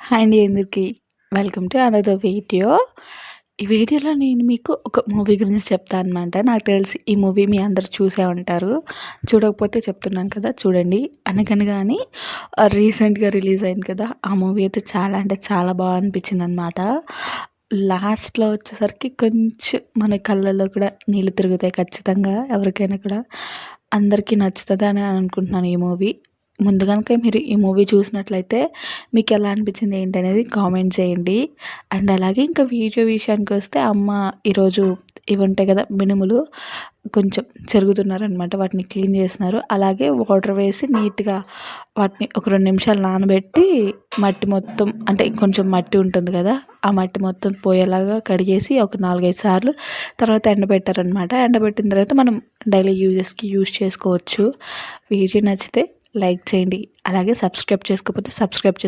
Hi అండి అందరికీ. Welcome to another video. ఈ వీడియోలో నేను మీకు ఒక మూవీ గురించి చెప్తానన్నమాట. నాకు తెలిసి ఈ మూవీ మీ అందరూ చూసే ఉంటారు. చూడకపోతే చెప్తున్నాను కదా చూడండి. 'అనగనగా' అని రీసెంట్‌గా రిలీజ్ అయింది కదా! ఆ మూవీ అయితే చాలా అంటే చాలా బాగా అనిపించిందనమాట. లాస్ట్‌లో వచ్చేసరికి కొంచెం మన కళ్ళల్లో కూడా నీళ్ళు తిరుగుతాయి ఖచ్చితంగా ఎవరికైనా కూడా. అందరికీ నచ్చుతదని అనుకుంటున్నాను ఈ మూవీ. ముందు గనుక మీరు ఈ మూవీ చూసినట్లయితే మీకెలా అనిపించింది ఏంటనేది కామెంట్ చేయండి. అండ్ అలాగే ఇంకా వీడియో విషయానికొస్తే అమ్మ ఈరోజు ఇవి ఉంటాయి కదా మినుములు కొంచెం చెరుగుతున్నారనమాట. వాటిని క్లీన్ చేస్తున్నారు. అలాగే వాటర్ వేసి నీట్‌గా వాటిని ఒక 2 నిమిషాలు నానబెట్టి మట్టి మొత్తం అంటే కొంచెం మట్టి ఉంటుంది కదా! ఆ మట్టి మొత్తం పోయేలాగా కడిగేసి ఒక 4, 5 సార్లు తర్వాత ఎండబెట్టారనమాట. ఎండబెట్టిన తర్వాత మనం డైలీ యూజెస్‌కి యూజ్ చేసుకోవచ్చు. వీడియో నచ్చితే లైక్ చేయండి. అలాగే సబ్స్క్రైబ్ చేసుకోకపోతే సబ్స్క్రైబ్